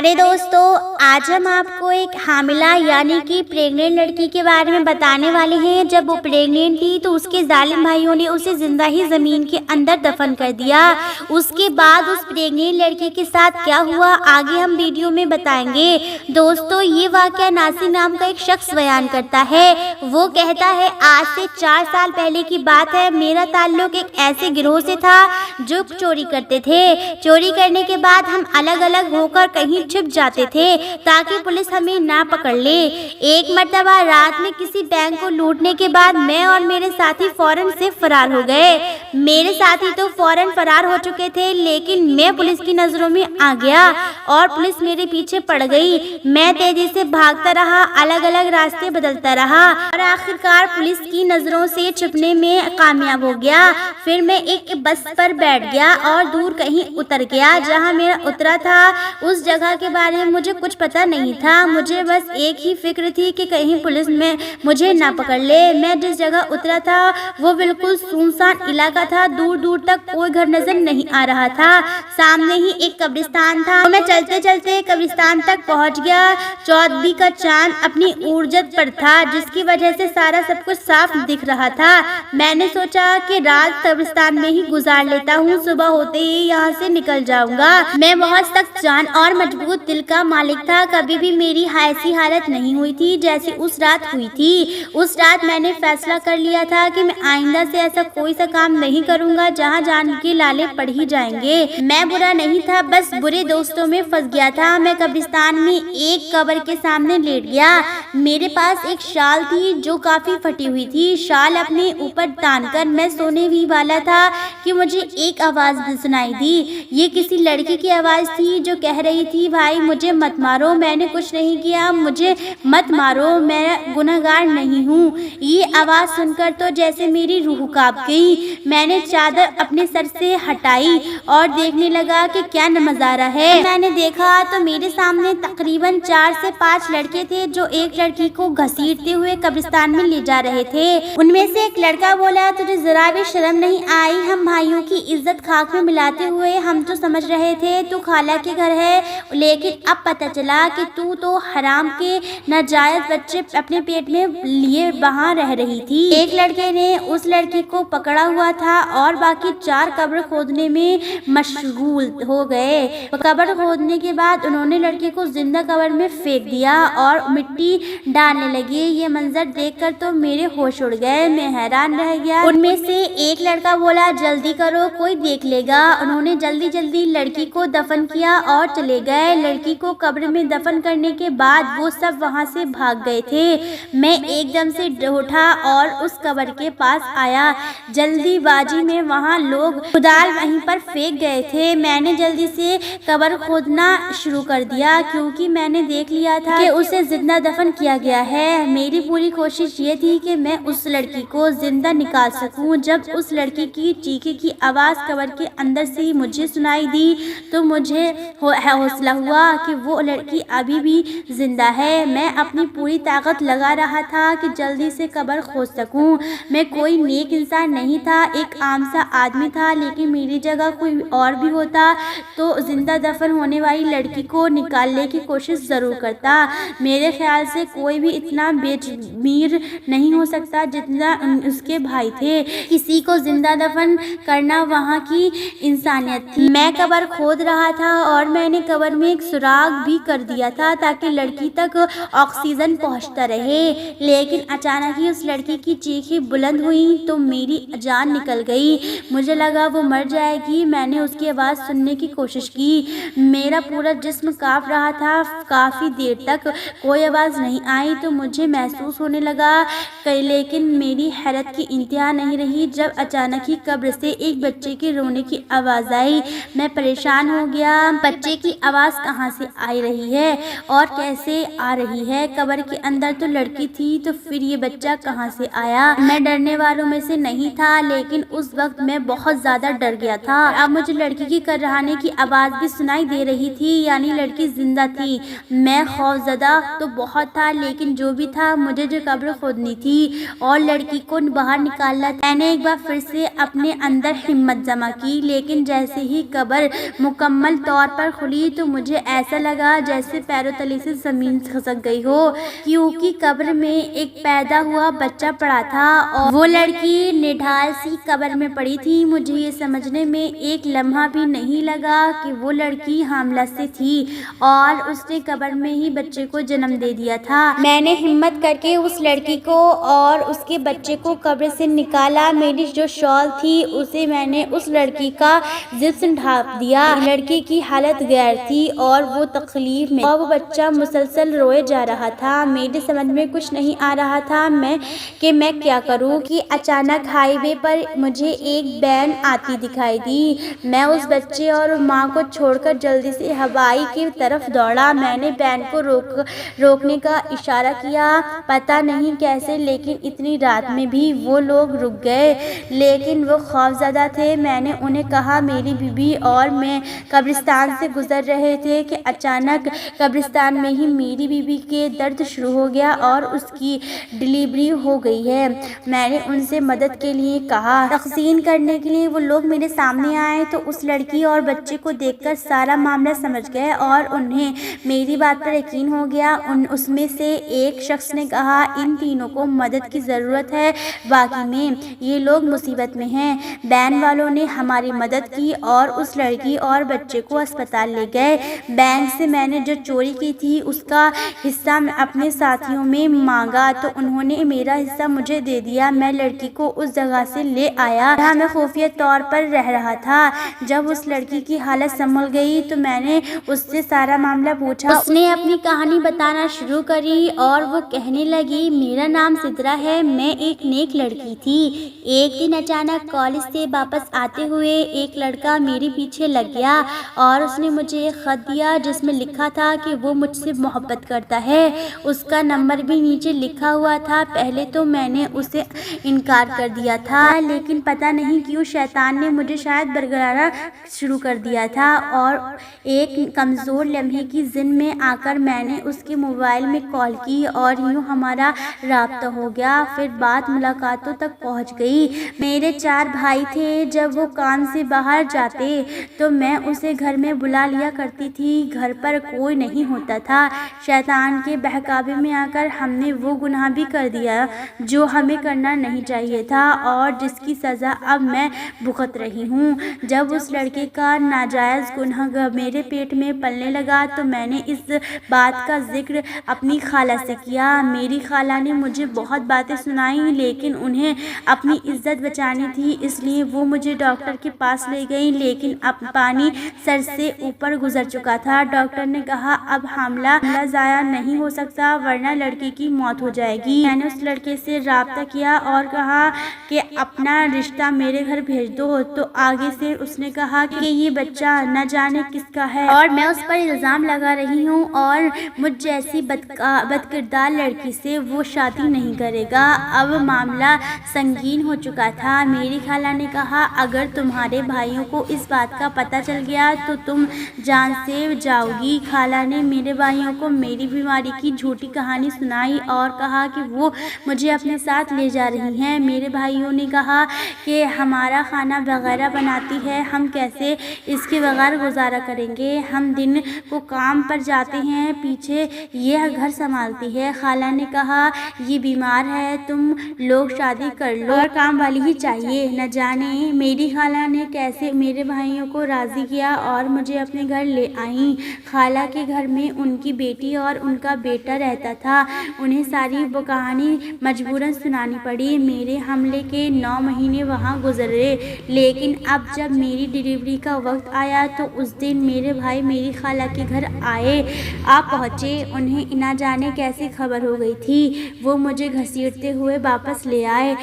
अरे दोस्तों, आज हम आपको एक हामिला यानी कि प्रेग्नेंट लड़की के बारे में बताने वाले हैं। जब वो प्रेग्नेंट थी तो उसके जालिम भाइयों ने उसे जिंदा ही जमीन के अंदर दफन कर दिया। उसके बाद उस प्रेग्नेंट लड़की के साथ क्या हुआ आगे हम वीडियो में बताएंगे। दोस्तों, ये वाकया नासिर नाम का एक शख्स बयान करता है। वो कहता है, आज से 4 साल पहले की बात है। मेरा ताल्लुक एक ऐसे गिरोह से था जो चोरी करते थे। चोरी करने के बाद हम अलग अलग होकर कहीं छिप जाते थे ताकि पुलिस हमें ना पकड़ ले। एक मर्तबा रात में किसी बैंक को लूटने के बाद मैं और मेरे साथी फौरन से फरार हो गए। मेरे साथी तो फौरन फरार हो चुके थे, लेकिन मैं पुलिस की नजरों में आ गया और पुलिस मेरे पीछे पड़ गई। मैं तेजी से भागता रहा, अलग अलग रास्ते बदलता रहा और आखिरकार पुलिस की नजरों से छुपने में कामयाब हो गया। फिर मैं एक बस पर बैठ गया और दूर कहीं उतर गया। जहां मेरा उतरा था उस जगह के बारे में मुझे कुछ पता नहीं था। मुझे बस एक ही फिक्र थी कि कहीं पुलिस में मुझे ना पकड़ ले। मैं जिस जगह उतरा था वो बिल्कुल सुनसान इलाका था। दूर दूर तक कोई घर नजर नहीं आ रहा था। सामने ही एक कब्रिस्तान था। मैं चलते चलते कब्रिस्तान तक पहुंच गया। चौदवी का चांद अपनी ऊर्जत पर था, जिसकी वजह से सारा सब कुछ साफ दिख रहा था। मैंने सोचा कि रात कब्रिस्तान में ही गुजार लेता हूँ, सुबह होते ही यहाँ से निकल जाऊंगा। मैं बहुत सख्त जान और मजबूत दिल का मालिक था। कभी भी मेरी ऐसी हालत नहीं हुई थी जैसी उस रात हुई थी। उस रात मैंने फैसला कर लिया था कि मैं आइंदा से ऐसा कोई सा काम नहीं करूंगा जहां जान के लाले पड़ ही जाएंगे। मैं बुरा नहीं था, बस बुरे दोस्तों में फंस गया था। मैं कब्रिस्तान में एक कब्र के सामने लेट गया। मेरे पास एक शाल थी जो काफी फटी हुई थी। शाल अपने ऊपर तानकर मैं सोने भी वाला था कि मुझे एक आवाज सुनाई दी। ये किसी लड़की की आवाज थी जो कह रही थी, भाई मुझे मत मारो, मैंने कुछ नहीं किया, मुझे मत मारो, मैं गुनहगार नहीं हूँ। ये आवाज सुनकर तो जैसे मेरी रूह कांप गई। मैंने चादर अपने सर से हटाई और देखने लगा कि क्या नजारा है। मैंने देखा तो मेरे सामने तकरीबन 4 से 5 लड़के थे जो एक लड़की को घसीटते हुए कब्रिस्तान में ले जा रहे थे। उनमें से एक लड़का बोला, तुझे जरा भी शर्म नहीं आई? हम भाइयों की इज्जत खाक में मिलाते हुए हम तो समझ रहे थे तू खाला के घर है, लेकिन अब पता चला कि तू तो हराम के नाजायज बच्चे अपने पेट में लिए वहाँ रह रही थी। एक लड़के ने उस लड़की को पकड़ा हुआ था और बाकी 4 कब्र खोदने में मशगूल हो गए। कब्र खोदने के बाद उन्होंने लड़के को जिंदा कब्र में फेंक दिया और मिट्टी डालने लगे। ये मंजर देखकर तो मेरे होश उड़ गए। मैं हैरान रह गया। उनमें से एक लड़का बोला, जल्दी करो कोई देख लेगा। उन्होंने जल्दी जल्दी लड़की को दफन किया और चले गए। लड़की को कब्र में दफन करने के बाद वो सब वहां से भाग गए थे। मैं एकदम से उठा और उस कब्र के पास आया। जल्दीबाजी में वहां लोग कुदाल वहीं पर फेंक गए थे। मैंने जल्दी से कब्र खोदना शुरू कर दिया क्योंकि मैंने देख लिया था कि उसे जिंदा दफन किया गया है। मेरी पूरी कोशिश ये थी कि मैं उस लड़की को जिंदा निकाल सकूं। जब उस लड़की की चीखे की आवाज कब्र के अंदर से ही मुझे सुनाई दी तो मुझे हौसला हुआ कि वो लड़की अभी भी जिंदा है। मैं अपनी पूरी ताकत लगा रहा था कि जल्दी से कब्र खोद सकूं। मैं कोई नेक इंसान नहीं था, एक आम सा आदमी था, लेकिन मेरी जगह कोई और भी होता तो जिंदा दफन होने वाली लड़की को निकालने की कोशिश जरूर करता। मेरे ख्याल से कोई भी इतना बेजमीर नहीं हो सकता जितना उसके भाई थे। किसी को जिंदा दफन करना वहाँ की इंसानियत थी। मैं कब्र खोद रहा था और मैंने कब्र में एक सुराग भी कर दिया था ताकि लड़की तक ऑक्सीजन पहुंचता रहे। लेकिन अचानक ही उस लड़की की चीखें बुलंद हुई तो मेरी जान निकल गई। मुझे लगा वो मर जाएगी। मैंने उसकी आवाज़ सुनने की कोशिश की। मेरा पूरा जिस्म कांप रहा था। काफ़ी देर तक कोई आवाज़ नहीं आई तो मुझे महसूस होने लगा, लेकिन मेरी हैरत की इंतहा नहीं रही जब अचानक ही कब्र से एक बच्चे के रोने की आवाज़ आई। मैं परेशान हो गया। बच्चे की आवाज़ कहाँ से आ रही है और कैसे आ रही है? कब्र के अंदर तो लड़की थी, तो फिर ये बच्चा कहाँ से आया? मैं डरने वालों में से नहीं था, लेकिन उस वक्त मैं बहुत ज़्यादा डर गया था। अब मुझे लड़की की करहाने की आवाज़ भी सुनाई दे रही थी, यानी लड़की जिंदा थी। मैं खौफजदा तो बहुत था, लेकिन जो भी था मुझे जो कब्र खोदनी थी और लड़की को बाहर निकालना था। मैंने एक बार फिर से अपने अंदर हिम्मत जमा की, लेकिन जैसे ही कब्र मुकम्मल तौर पर खुली तो मुझे مجھے ایسا لگا جیسے پیروں تلے سے زمین کھسک گئی ہو، کیونکہ قبر میں ایک پیدا ہوا بچہ پڑا تھا اور وہ لڑکی نڈھال سی قبر میں پڑی تھی۔ مجھے یہ سمجھنے میں ایک لمحہ بھی نہیں لگا کہ وہ لڑکی حاملہ سے تھی اور اس نے قبر میں ہی بچے کو جنم دے دیا تھا۔ میں نے ہمت کر کے اس لڑکی کو اور اس کے بچے کو قبر سے نکالا۔ میری جو شال تھی اسے میں نے اس لڑکی کا جسم ڈھانپ دیا۔ لڑکی کی حالت غیر تھی اور وہ تکلیف میں اور وہ بچہ مسلسل روئے جا رہا تھا۔ میرے سمجھ میں کچھ نہیں آ رہا تھا کہ میں کیا کروں کہ اچانک ہائی وے پر مجھے ایک وین آتی دکھائی دی۔ میں اس بچے اور ماں کو چھوڑ کر جلدی سے ہوائی کی طرف دوڑا۔ میں نے وین کو روکنے کا اشارہ کیا، پتہ نہیں کیسے، لیکن اتنی رات میں بھی وہ لوگ رک گئے، لیکن وہ خوفزدہ تھے۔ میں نے انہیں کہا میری بیوی اور میں قبرستان سے گزر رہے تھے کہ اچانک قبرستان میں ہی میری بیوی کے درد شروع ہو گیا اور اس کی ڈلیوری ہو گئی ہے۔ میں نے ان سے مدد کے لیے کہا۔ تحسین کرنے کے لیے وہ لوگ میرے سامنے آئے تو اس لڑکی اور بچے کو دیکھ کر سارا معاملہ سمجھ گئے اور انہیں میری بات پر یقین ہو گیا۔ اس میں سے ایک شخص نے کہا ان تینوں کو مدد کی ضرورت ہے، واقعی میں یہ لوگ مصیبت میں ہیں۔ وین والوں نے ہماری مدد کی اور اس لڑکی اور بچے کو اسپتال لے گئے۔ بینک سے میں نے جو چوری کی تھی اس کا حصہ اپنے ساتھیوں میں مانگا تو انہوں نے میرا حصہ مجھے دے دیا۔ میں لڑکی کو اس جگہ سے لے آیا جہاں میں خفیہ طور پر رہ رہا تھا۔ جب اس لڑکی کی حالت سنبھل گئی تو میں نے اس سے سارا معاملہ پوچھا۔ اس نے اپنی کہانی بتانا شروع کری اور وہ کہنے لگی میرا نام سدرا ہے، میں ایک نیک لڑکی تھی۔ ایک دن اچانک کالج سے واپس آتے ہوئے ایک لڑکا میرے پیچھے لگ گیا اور اس نے مجھے ایک خط دیا جس میں لکھا تھا کہ وہ مجھ سے محبت کرتا ہے۔ اس کا نمبر بھی نیچے لکھا ہوا تھا۔ پہلے تو میں نے اسے انکار کر دیا تھا، لیکن پتہ نہیں کیوں شیطان نے مجھے شاید برگلانا شروع کر دیا تھا اور ایک کمزور لمحے کی ذہن میں آ کر میں نے اس کے موبائل میں کال کی اور یوں ہمارا رابطہ ہو گیا۔ پھر بات ملاقاتوں تک پہنچ گئی۔ میرے 4 بھائی تھے۔ جب وہ کام سے باہر جاتے تو میں اسے گھر میں بلا لیا کرتی تھی۔ گھر پر کوئی نہیں ہوتا تھا۔ شیطان کے بہکاوے میں آ کر ہم نے وہ گناہ بھی کر دیا جو ہمیں کرنا نہیں چاہیے تھا اور جس کی سزا اب میں بھگت رہی ہوں۔ جب اس لڑکے کا ناجائز گناہ میرے پیٹ میں پلنے لگا تو میں نے اس بات کا ذکر اپنی خالہ سے کیا۔ میری خالہ نے مجھے بہت باتیں سنائیں، لیکن انہیں اپنی عزت بچانی تھی، اس لیے وہ مجھے ڈاکٹر کے پاس لے گئیں، لیکن اب پانی سر سے اوپر گزر چکا تھا۔ ڈاکٹر نے کہا اب حاملہ ضائع نہیں ہو سکتا ورنہ لڑکی کی موت ہو جائے گی۔ میں نے اس لڑکے سے رابطہ کیا اور کہا کہ اپنا رشتہ میرے گھر بھیج دو، تو آگے سے اس نے کہا کہ یہ بچہ نہ جانے کس کا ہے اور میں اس پر الزام لگا رہی ہوں اور مجھ جیسی بد کردار لڑکی سے وہ شادی نہیں کرے گا۔ اب معاملہ سنگین ہو چکا تھا۔ میری خالہ نے کہا اگر تمہارے بھائیوں کو اس بات کا پتہ چل گیا تو تم جان سے جاؤ گی۔ خالہ نے میرے بھائیوں کو میری بیماری کی جھوٹی کہانی سنائی اور کہا کہ وہ مجھے اپنے ساتھ لے جا رہی ہیں۔ میرے بھائیوں نے کہا کہ ہمارا کھانا وغیرہ بناتی ہے، ہم کیسے اس کے بغیر گزارا کریں گے؟ ہم دن کو کام پر جاتے ہیں، پیچھے یہ گھر سنبھالتی ہے۔ خالہ نے کہا یہ بیمار ہے، تم لوگ شادی کر لو اور کام والی ہی چاہیے۔ نہ جانے میری خالہ نے کیسے میرے بھائیوں کو راضی کیا اور مجھے اپنے گھر لے آئیں۔ خالہ کے گھر میں ان کی بیٹی اور ان کا بیٹا رہتا تھا۔ انہیں ساری وہ کہانی مجبوراً سنانی پڑی۔ میرے حملے کے 9 مہینے وہاں گزرے، لیکن اب جب میری ڈلیوری کا وقت آیا تو اس دن میرے بھائی میری خالہ کے گھر آ پہنچے۔ انہیں نہ جانے کیسے خبر ہو گئی تھی۔ وہ مجھے گھسیٹتے ہوئے واپس لے آئے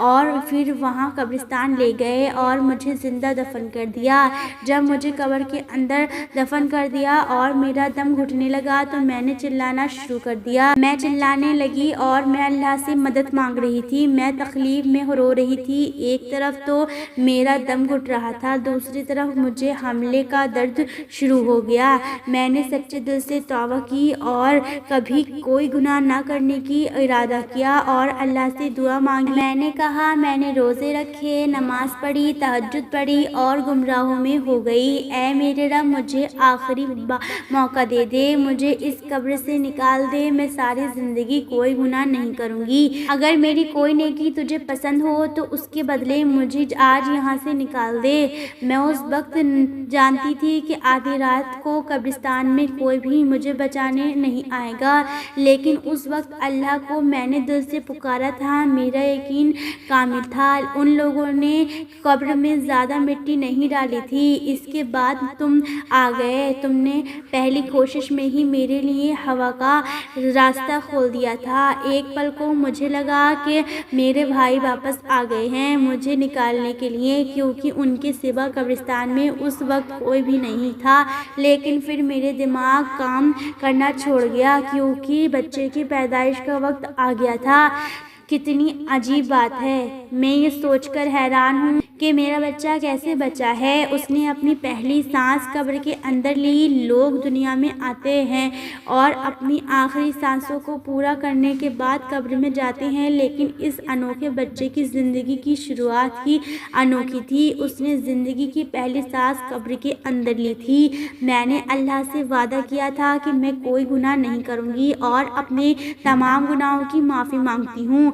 اور پھر وہاں قبرستان لے گئے اور مجھے زندہ دفن کر دیا۔ جب مجھے قبر کے اندر دفن کر دیا اور میرا دم گھٹنے لگا تو میں نے چلانا شروع کر دیا۔ میں چلانے لگی اور میں اللہ سے مدد مانگ رہی تھی۔ میں تکلیف میں رو رہی रही थी। एक तरफ तो मेरा दम घुट रहा था, दूसरी तरफ मुझे हमले का दर्द शुरू हो गया। मैंने सच्चे दिल से तौबा की और कभी कोई गुनाह ना करने की इरादा किया और अल्लाह से दुआ मांगी। मैंने कहा, मैंने रोज़े रखे, नमाज पढ़ी, तहज्जुद पढ़ी और गुमराहों में हो गई। ऐ मेरे रब, मुझे आखिरी मौका दे दे, मुझे इस कब्र से निकाल दे। मैं सारी ज़िंदगी कोई गुनाह नहीं करूँगी। अगर मेरी कोई नेकी तुझे पसंद हो तो उसके बदले मुझे आज यहाँ से निकाल दे। मैं उस वक्त जानती थी कि आधी रात को कब्रिस्तान में कोई भी मुझे बचाने नहीं आएगा, लेकिन उस वक्त अल्लाह को मैंने दिल से पुकारा था। मेरा यकीन कामिल था। उन लोगों ने कब्र में ज़्यादा मिट्टी नहीं डाली थी। इसके बाद तुम आ गए। तुमने पहली कोशिश में ही मेरे लिए हवा का रास्ता खोल दिया था। एक पल को मुझे लगा कि मेरे भाई वापस आ गए हैं मुझे निकालने के लिए, क्योंकि उनके सिवा कब्रिस्तान में उस वक्त कोई भी नहीं था। लेकिन फिर मेरे दिमाग काम करना छोड़ गया, क्योंकि बच्चे की पैदाइश का वक्त आ गया था। कितनी अजीब बात है। मैं ये सोचकर हैरान हूँ कि मेरा बच्चा कैसे बचा है। उसने अपनी पहली सांस कब्र के अंदर ली। लोग दुनिया में आते हैं और अपनी आखिरी सांसों को पूरा करने के बाद कब्र में जाते हैं, लेकिन इस अनोखे बच्चे की ज़िंदगी की शुरुआत ही अनोखी थी। उसने ज़िंदगी की पहली सांस कब्र के अंदर ली थी। मैंने अल्लाह से वादा किया था कि मैं कोई गुनाह नहीं करूँगी और अपने तमाम गुनाहों की माफ़ी मांगती हूँ।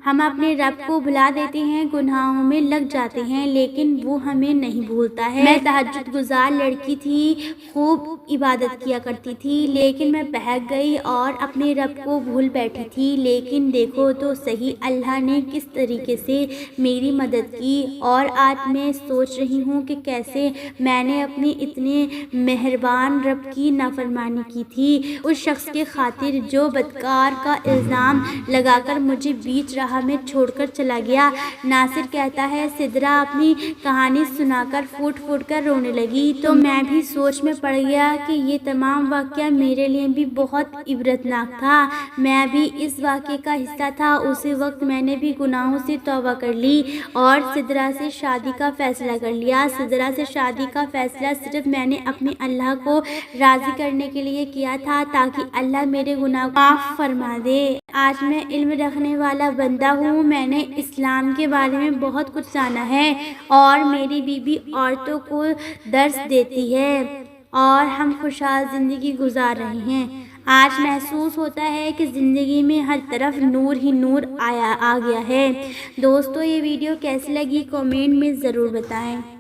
हम अपने रब को भुला देते हैं, गुनाहों में लग जाते हैं, लेकिन वो हमें नहीं भूलता है। मैं तहज्जुद गुजार लड़की थी, खूब इबादत किया करती थी, लेकिन मैं बहक गई और अपने रब को भूल बैठी थी। लेकिन देखो तो सही, अल्लाह ने किस तरीके से मेरी मदद की। और आज मैं सोच रही हूँ कि कैसे मैंने अपने इतने मेहरबान रब की नाफरमानी की थी, उस शख्स के खातिर जो बदकार का इल्ज़ाम लगाकर मुझे बीच राह में छोड़कर चला गया। नासिर कहता है, सिदरा अपनी कहानी सुनाकर फूट फूट कर रोने लगी, तो मैं भी सोच में पड़ गया कि ये तमाम वाक़या मेरे लिए भी बहुत इबरतनाक था। मैं भी इस वाक़े का हिस्सा था। उसी वक्त मैंने भी गुनाहों से तौबा कर ली और सिदरा से शादी का फ़ैसला कर लिया। सिदरा से शादी का फ़ैसला सिर्फ मैंने अपने अल्लाह को राज़ी करने के लिए किया था, ताकि अल्लाह मेरे गुनाह माफ़ फरमा दे। आज मैं इल्म रखने वाला बंदा हूँ। मैंने इस्लाम के बारे में बहुत कुछ जाना है और मेरी बीवी औरतों को दर्स देती है और हम खुशहाल ज़िंदगी गुजार रहे हैं। आज महसूस होता है कि ज़िंदगी में हर तरफ नूर ही नूर आ गया है। दोस्तों, ये वीडियो कैसी लगी कमेंट में ज़रूर बताएं।